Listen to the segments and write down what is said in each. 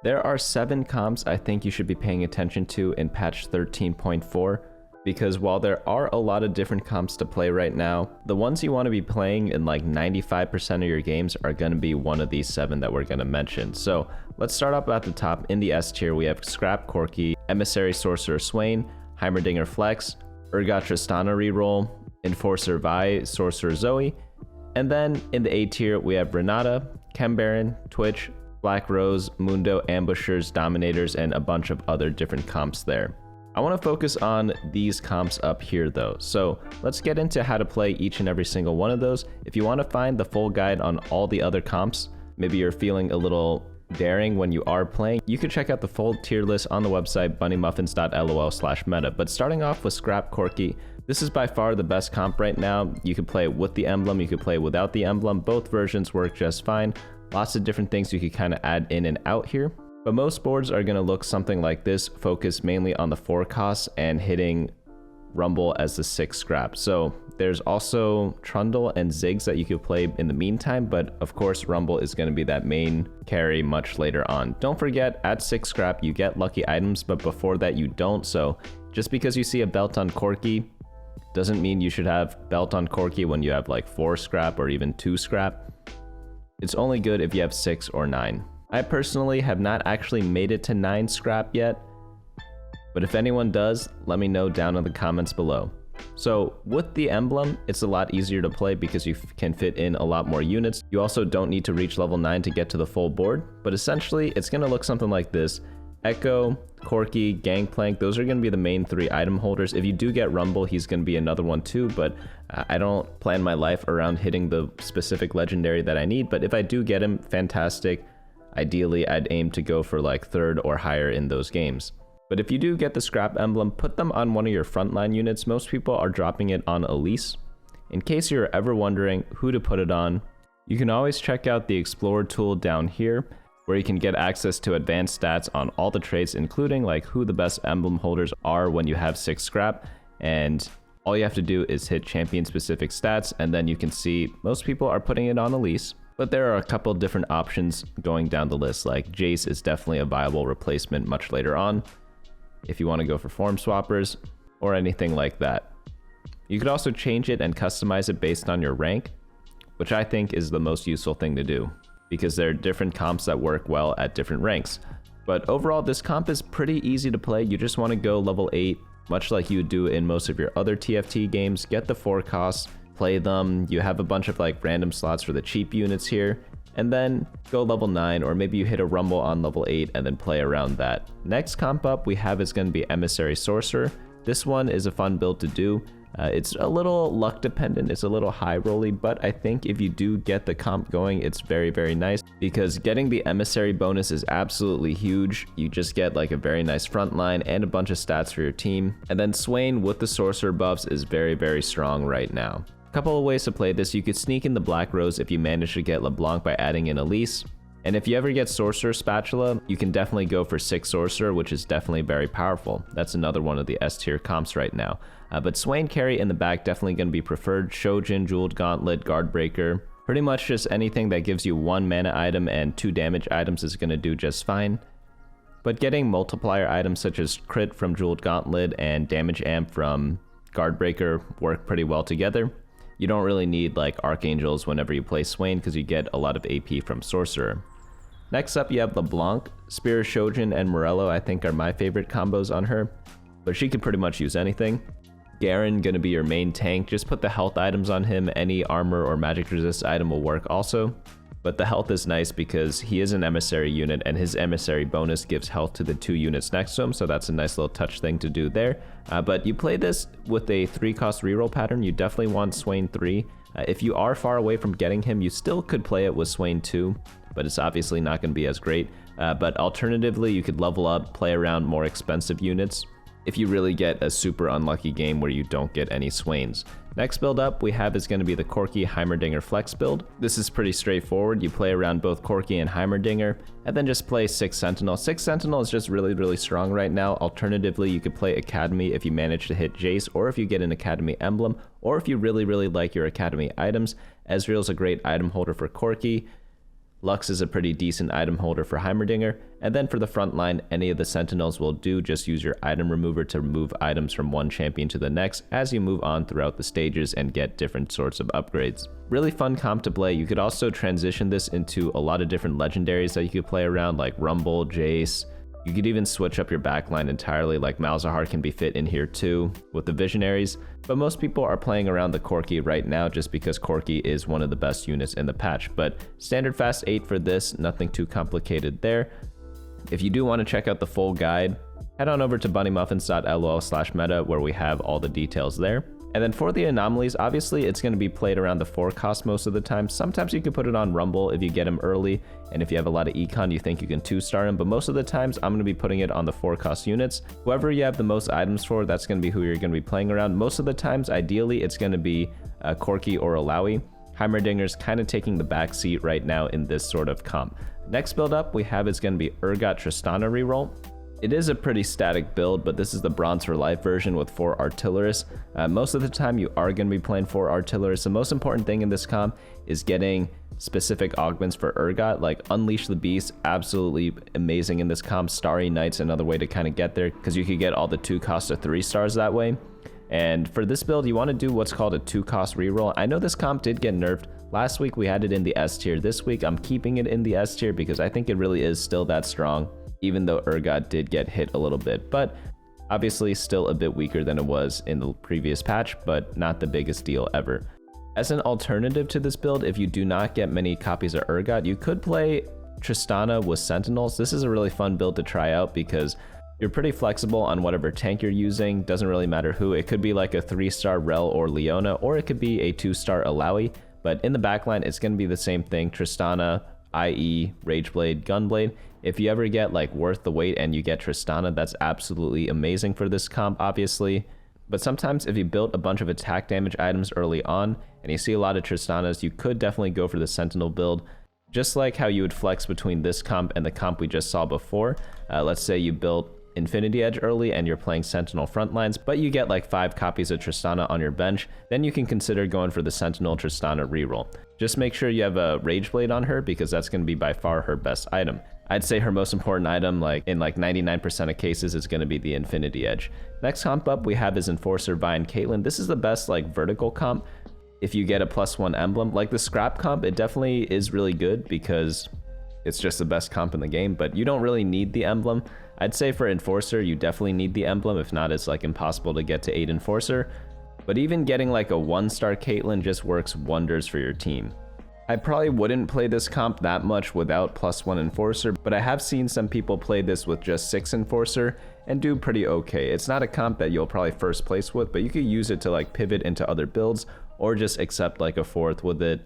There are 7 comps I think you should be paying attention to in patch 13.4, because while there are a lot of different comps to play right now, the ones you want to be playing in like 95% of your games are going to be one of these 7 that we're going to mention. So let's start up at the top. In the S tier, we have Scrap Corki, Emissary Sorcerer Swain, Heimerdinger Flex, Urgot Tristana Reroll, Enforcer Vi, Sorcerer Zoe, and then in the A tier, we have Renata, Chem Baron, Twitch, Blackrose, Mundo, Ambushers, Dominators, and a bunch of other different comps there. I want to focus on these comps up here though, so let's get into how to play each and every single one of those. If you want to find the full guide on all the other comps, maybe you're feeling a little daring when you are playing, you can check out the full tier list on the website bunnymuffins.lol/meta. But starting off with Scrap Corki, this is by far the best comp right now. You can play with the emblem, you can play without the emblem. Both versions work just fine. Lots of different things you could kind of add in and out here. But most boards are going to look something like this, focused mainly on the 4 costs and hitting Rumble as the 6 scrap. So there's also Trundle and Ziggs that you could play in the meantime, but of course Rumble is going to be that main carry much later on. Don't forget, at 6 scrap you get lucky items, but before that you don't. So just because you see a belt on Corki doesn't mean you should have belt on Corki when you have like 4 scrap or even 2 scrap. It's only good if you have 6 or 9. I personally have not actually made it to 9 scrap yet, but if anyone does, let me know down in the comments below. So with the emblem, it's a lot easier to play because you can fit in a lot more units. You also don't need to reach level 9 to get to the full board, but essentially it's going to look something like this. Echo, Corki, Gangplank, those are going to be the main 3 item holders. If you do get Rumble, he's going to be another one too, but I don't plan my life around hitting the specific legendary that I need, but if I do get him, fantastic. Ideally, I'd aim to go for like 3rd or higher in those games. But if you do get the scrap emblem, put them on one of your frontline units. Most people are dropping it on Elise. In case you're ever wondering who to put it on, you can always check out the Explorer tool down here, where you can get access to advanced stats on all the traits, including like who the best emblem holders are when you have 6 scrap. And all you have to do is hit champion specific stats, and then you can see most people are putting it on Elise. But there are a couple different options going down the list, like Jace is definitely a viable replacement much later on, if you want to go for form swappers or anything like that. You could also change it and customize it based on your rank, which I think is the most useful thing to do, because there are different comps that work well at different ranks. But overall, this comp is pretty easy to play. You just want to go level 8, much like you would do in most of your other TFT games. Get the 4 costs, play them. You have a bunch of like random slots for the cheap units here, and then go level 9, or maybe you hit a Rumble on level 8 and then play around that. Next comp up we have is going to be Emissary Sorcerer. This one is a fun build to do. It's a little luck dependent, it's a little high rolly, but I think if you do get the comp going, it's very, very nice, because getting the Emissary bonus is absolutely huge. You just get like a very nice front line and a bunch of stats for your team. And then Swain with the Sorcerer buffs is very, very strong right now. Couple of ways to play this. You could sneak in the Blackrose if you manage to get LeBlanc by adding in Elise. And if you ever get Sorcerer Spatula, you can definitely go for 6 Sorcerer, which is definitely very powerful. That's another one of the S tier comps right now. But Swain carry in the back definitely going to be preferred. Shojin, Jeweled Gauntlet, Guardbreaker. Pretty much just anything that gives you 1 mana item and 2 damage items is going to do just fine. But getting multiplier items such as Crit from Jeweled Gauntlet and Damage Amp from Guardbreaker work pretty well together. You don't really need like Archangels whenever you play Swain, because you get a lot of AP from Sorcerer. Next up you have LeBlanc. Spear, Shojin, and Morello I think are my favorite combos on her, but she can pretty much use anything. Garen gonna be your main tank. Just put the health items on him. Any armor or magic resist item will work also. But the health is nice because he is an emissary unit, and his emissary bonus gives health to the 2 units next to him, so that's a nice little touch thing to do there. But you play this with a 3-cost reroll pattern. You definitely want Swain 3. If you are far away from getting him, you still could play it with Swain 2, but it's obviously not going to be as great. But alternatively, you could level up, play around more expensive units if you really get a super unlucky game where you don't get any Swains. Next build up we have is going to be the Corki Heimerdinger Flex build. This is pretty straightforward. You play around both Corki and Heimerdinger, and then just play 6 Sentinel. 6 Sentinel is just really, really strong right now. Alternatively, you could play Academy if you manage to hit Jace, or if you get an Academy emblem, or if you really, really like your Academy items. Ezreal's a great item holder for Corki. Lux is a pretty decent item holder for Heimerdinger, and then for the front line, any of the Sentinels will do. Just use your item remover to remove items from one champion to the next as you move on throughout the stages and get different sorts of upgrades. Really fun comp to play. You could also transition this into a lot of different legendaries that you could play around, like Rumble, Jace. You could even switch up your backline entirely, like Malzahar can be fit in here too with the Visionaries, but most people are playing around the Corki right now just because Corki is one of the best units in the patch. But standard fast 8 for this, nothing too complicated there. If you do want to check out the full guide, head on over to bunnymuffins.lol/meta where we have all the details there. And then for the anomalies, obviously it's going to be played around the 4 cost most of the time. Sometimes you can put it on Rumble if you get him early, and if you have a lot of econ, you think you can 2-star him, but most of the times I'm going to be putting it on the 4 cost units. Whoever you have the most items for, that's going to be who you're going to be playing around. Most of the times, ideally, it's going to be Corki or Alawi. Heimerdinger's kind of taking the back seat right now in this sort of comp. Next build up we have is going to be Urgot Tristana reroll. It is a pretty static build, but this is the Bronze for Life version with 4 Artillerists. Most of the time you are going to be playing 4 Artillerists. The most important thing in this comp is getting specific augments for Urgot, like Unleash the Beast, absolutely amazing in this comp. Starry Night's another way to kind of get there, because you could get all the 2 cost to 3 stars that way. And for this build, you want to do what's called a 2 cost reroll. I know this comp did get nerfed. Last week we had it in the S tier. This week I'm keeping it in the S tier because I think it really is still that strong, even though Urgot did get hit a little bit, but obviously still a bit weaker than it was in the previous patch, but not the biggest deal ever. As an alternative to this build, if you do not get many copies of Urgot, you could play Tristana with Sentinels. This is a really fun build to try out because you're pretty flexible on whatever tank you're using. Doesn't really matter who. It could be like a 3-star Rel or Leona, or it could be a 2-star Alawi, but in the backline, it's going to be the same thing. Tristana, IE, Rageblade, Gunblade. If you ever get like worth the wait and you get Tristana, that's absolutely amazing for this comp, obviously. But sometimes if you built a bunch of attack damage items early on and you see a lot of Tristanas, you could definitely go for the Sentinel build. Just like how you would flex between this comp and the comp we just saw before. Let's say you built Infinity Edge early and you're playing Sentinel frontlines, but you get like 5 copies of Tristana on your bench, then you can consider going for the Sentinel Tristana reroll. Just make sure you have a Rageblade on her because that's going to be by far her best item. I'd say her most important item, like in like 99% of cases, is going to be the Infinity Edge. Next comp up we have is Enforcer Vi Caitlyn. This is the best like vertical comp if you get a +1 emblem. Like the scrap comp, it definitely is really good because it's just the best comp in the game, but you don't really need the emblem. I'd say for Enforcer, you definitely need the emblem. If not, it's like impossible to get to 8 Enforcer. But even getting like a 1-star Caitlyn just works wonders for your team. I probably wouldn't play this comp that much without +1 Enforcer, but I have seen some people play this with just 6 Enforcer and do pretty okay. It's not a comp that you'll probably first place with, but you could use it to like pivot into other builds or just accept like a 4th with it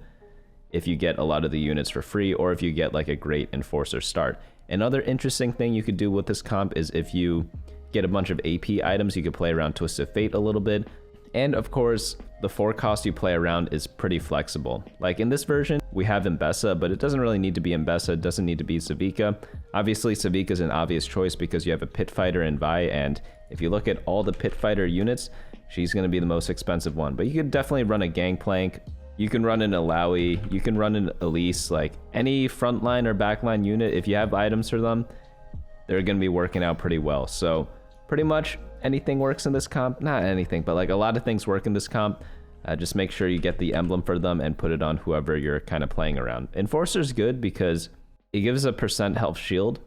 if you get a lot of the units for free, or if you get like a great Enforcer start. Another interesting thing you could do with this comp is if you get a bunch of AP items, you could play around Twisted Fate a little bit. And of course, the 4 cost you play around is pretty flexible. Like in this version, we have Ambessa, but it doesn't really need to be Ambessa, it doesn't need to be Savika. Obviously, Savika is an obvious choice because you have a Pit Fighter in Vi, and if you look at all the Pit Fighter units, she's going to be the most expensive one. But you could definitely run a Gangplank, you can run an Alawi, you can run an Elise, like any frontline or backline unit, if you have items for them, they're going to be working out pretty well. So pretty much anything works in this comp. Not anything, but like a lot of things work in this comp. Just make sure you get the emblem for them and put it on whoever you're kind of playing around. Enforcer's good because it gives a % health shield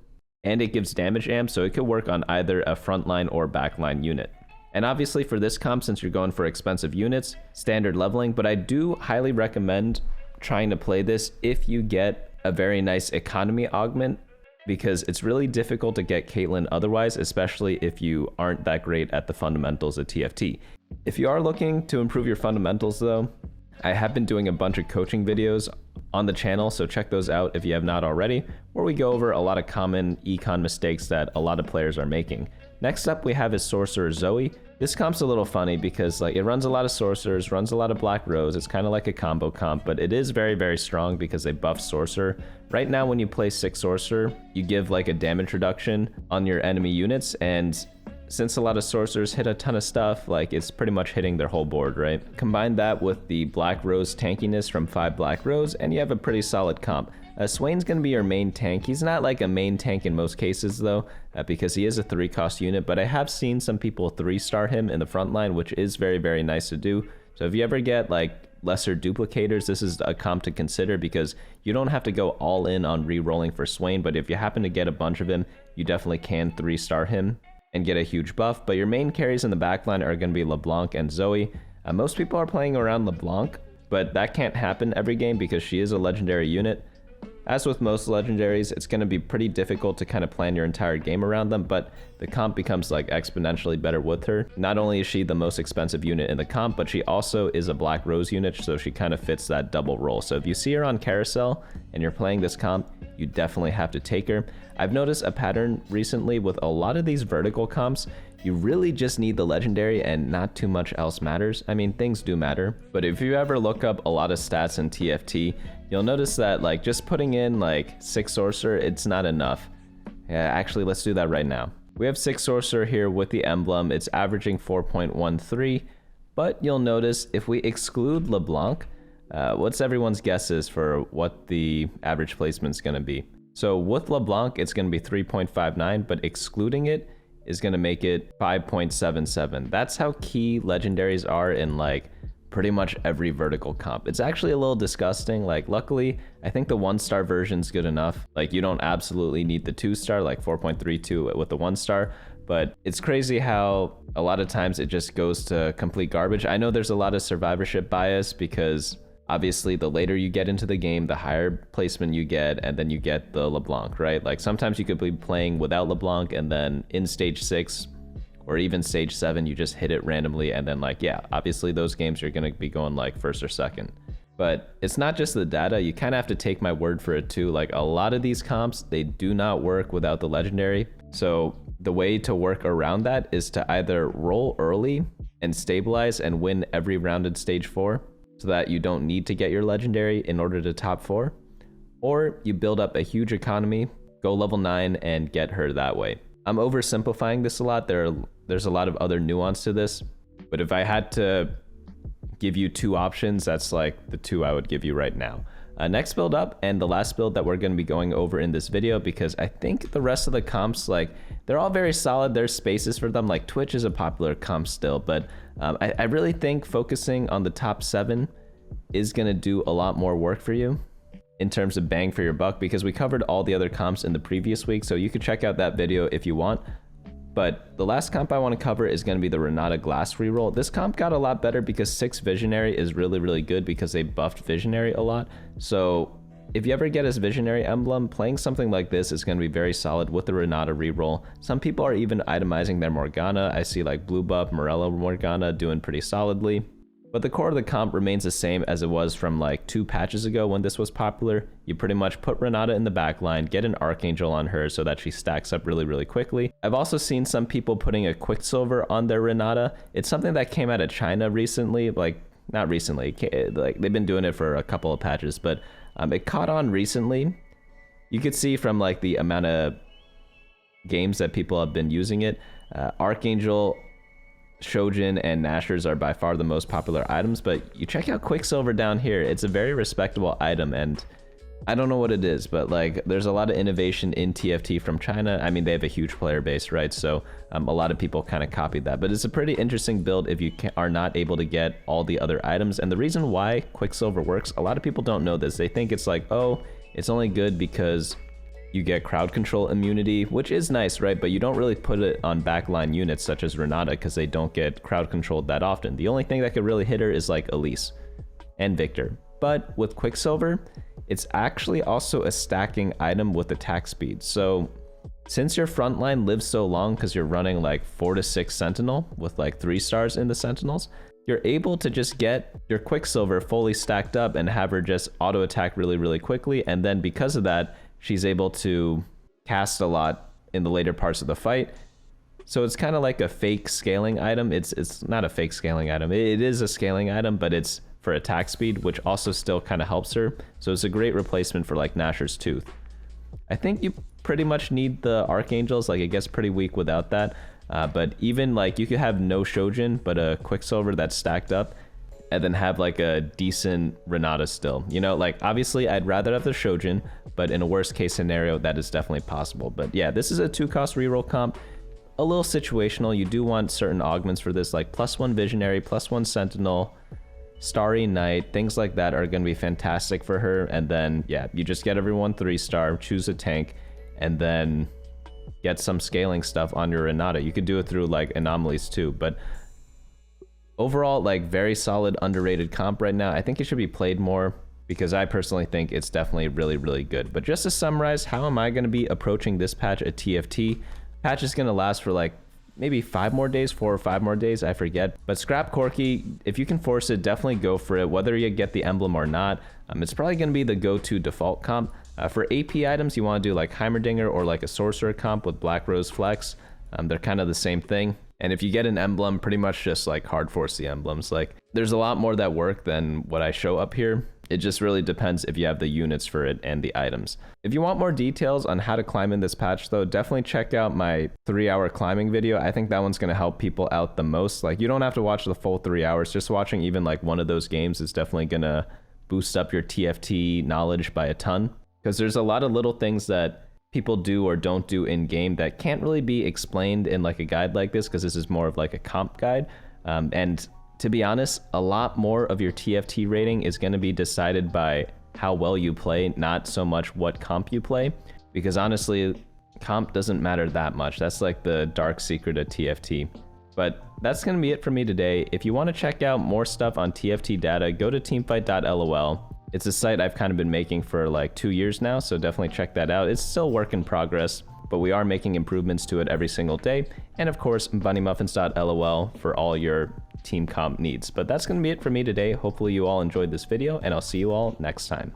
and it gives damage amp, so it could work on either a frontline or backline unit. And obviously for this comp, since you're going for expensive units, standard leveling, but I do highly recommend trying to play this if you get a very nice economy augment, because it's really difficult to get Caitlyn otherwise, especially if you aren't that great at the fundamentals of TFT. If you are looking to improve your fundamentals though, I have been doing a bunch of coaching videos on the channel, so check those out if you have not already, where we go over a lot of common econ mistakes that a lot of players are making. Next up we have is Sorcerer Zoe. This comp's a little funny because like it runs a lot of sorcerers, runs a lot of Blackrose. It's kind of like a combo comp, but it is very, very strong because they buff Sorcerer. Right now when you play 6 Sorcerer, you give like a damage reduction on your enemy units, and since a lot of sorcerers hit a ton of stuff, like it's pretty much hitting their whole board, right? Combine that with the Blackrose tankiness from 5 Blackrose, and you have a pretty solid comp. Swain's going to be your main tank. He's not like a main tank in most cases though, because he is a 3-cost unit, but I have seen some people 3-star him in the front line, which is very, very nice to do. So if you ever get like lesser duplicators, this is a comp to consider because you don't have to go all in on re-rolling for Swain, but if you happen to get a bunch of him, you definitely can 3-star him and get a huge buff. But your main carries in the backline are going to be LeBlanc and Zoe. Most people are playing around LeBlanc, but that can't happen every game because she is a legendary unit. As with most legendaries, it's going to be pretty difficult to kind of plan your entire game around them, but the comp becomes like exponentially better with her. Not only is she the most expensive unit in the comp, but she also is a Blackrose unit, so she kind of fits that double role. So if you see her on Carousel and you're playing this comp, you definitely have to take her. I've noticed a pattern recently with a lot of these vertical comps. You really just need the legendary and not too much else matters. I mean, things do matter, but if you ever look up a lot of stats in TFT, you'll notice that like just putting in like 6 Sorcerer, it's not enough. Yeah, actually, let's do that right now. We have 6 Sorcerer here with the emblem. It's averaging 4.13, but you'll notice if we exclude LeBlanc, what's everyone's guesses for what the average placement is going to be? So with LeBlanc, it's going to be 3.59, but excluding it is going to make it 5.77. That's how key legendaries are in like pretty much every vertical comp. It's actually a little disgusting. Like luckily, I think the 1-star version's good enough. Like you don't absolutely need the 2-star, like 4.32 with the 1-star, but it's crazy how a lot of times it just goes to complete garbage. I know there's a lot of survivorship bias because obviously the later you get into the game, the higher placement you get, and then you get the LeBlanc, right? Like sometimes you could be playing without LeBlanc and then in stage 6 or even stage 7, you just hit it randomly. And then like, yeah, obviously those games you're going to be going like 1st or 2nd. But it's not just the data. You kind of have to take my word for it too. Like a lot of these comps, they do not work without the legendary. So the way to work around that is to either roll early and stabilize and win every round in stage 4 so that you don't need to get your legendary in order to top 4, or you build up a huge economy, go level 9 and get her that way. I'm oversimplifying this a lot. There's a lot of other nuance to this, but if I had to give you 2 options, that's like the 2 I would give you right now. Next build up and the last build that we're going to be going over in this video, because I think the rest of the comps, like they're all very solid. There's spaces for them. Like Twitch is a popular comp still, but I really think focusing on the top 7 is going to do a lot more work for you in terms of bang for your buck, because we covered all the other comps in the previous week, so you could check out that video if you want. But the last comp I want to cover is going to be the Renata Glass reroll. This comp got a lot better because 6 Visionary is really, really good because they buffed Visionary a lot. So if you ever get his Visionary emblem, playing something like this is going to be very solid with the Renata reroll. Some people are even itemizing their Morgana. I see like Blue Buff, Morello Morgana doing pretty solidly. But the core of the comp remains the same as it was from like 2 patches ago when this was popular. You pretty much put Renata in the back line, get an Archangel on her so that she stacks up really, really quickly. I've also seen some people putting a Quicksilver on their Renata. It's something that came out of China recently, like not recently, like they've been doing it for a couple of patches, but it caught on recently. You could see from like the amount of games that people have been using it. Archangel, Shojin, and Nashers are by far the most popular items, but you check out Quicksilver down here. It's a very respectable item, and I don't know what it is, but like there's a lot of innovation in TFT from China. I mean, they have a huge player base, right? So a lot of people kind of copied that, but it's a pretty interesting build if you are not able to get all the other items. And the reason why Quicksilver works, a lot of people don't know this. They think it's like, oh, it's only good because you get crowd control immunity, which is nice, right? But you don't really put it on backline units such as Renata because they don't get crowd controlled that often. The only thing that could really hit her is like Elise and Victor. But with Quicksilver, it's actually also a stacking item with attack speed. So since your front line lives so long because you're running like 4 to 6 Sentinel with like 3 stars in the Sentinels, you're able to just get your Quicksilver fully stacked up and have her just auto attack really, really quickly. And then because of that, she's able to cast a lot in the later parts of the fight. So it's kind of like a fake scaling item. It's not a fake scaling item. It is a scaling item, but it's for attack speed, which also still kind of helps her. So it's a great replacement for like Nashor's Tooth. I think you pretty much need the Archangels. Like it gets pretty weak without that. But even like you could have no Shojin, but a Quicksilver that's stacked up. and then have like a decent Renata still. You know, like obviously I'd rather have the Shojin, but in a worst case scenario, that is definitely possible. But yeah, this is a 2-cost reroll comp. A little situational. You do want certain augments for this, like +1 Visionary, +1 Sentinel, Starry Night, things like that are going to be fantastic for her. And then, yeah, you just get everyone 3-star, choose a tank, and then get some scaling stuff on your Renata. You could do it through like anomalies too, but overall, like very solid, underrated comp right now. I think it should be played more because I personally think it's definitely really, really good. But just to summarize, how am I going to be approaching this patch at TFT? Patch is going to last for like maybe 5 more days, 4 or 5 more days, I forget. But scrap Corki, if you can force it, definitely go for it, whether you get the emblem or not. It's probably going to be the go-to default comp. For AP items, you want to do like Heimerdinger or like a Sorcerer comp with Blackrose Flex. They're kind of the same thing. And if you get an emblem, pretty much just like hard force the emblems. Like there's a lot more that work than what I show up here. It just really depends if you have the units for it and the items. If you want more details on how to climb in this patch though, definitely check out my 3-hour climbing video. I think that one's going to help people out the most. Like you don't have to watch the full 3 hours. Just watching even like one of those games is definitely going to boost up your TFT knowledge by a ton. Because there's a lot of little things that people do or don't do in game that can't really be explained in like a guide like this, because this is more of like a comp guide. And to be honest, a lot more of your TFT rating is going to be decided by how well you play, not so much what comp you play, because honestly, comp doesn't matter that much. That's like the dark secret of TFT. But that's going to be it for me today. If you want to check out more stuff on TFT data, go to teamfight.lol. It's a site I've kind of been making for like 2 years now, so definitely check that out. It's still work in progress, but we are making improvements to it every single day. And of course, bunnymuffins.lol for all your team comp needs. But that's going to be it for me today. Hopefully you all enjoyed this video, and I'll see you all next time.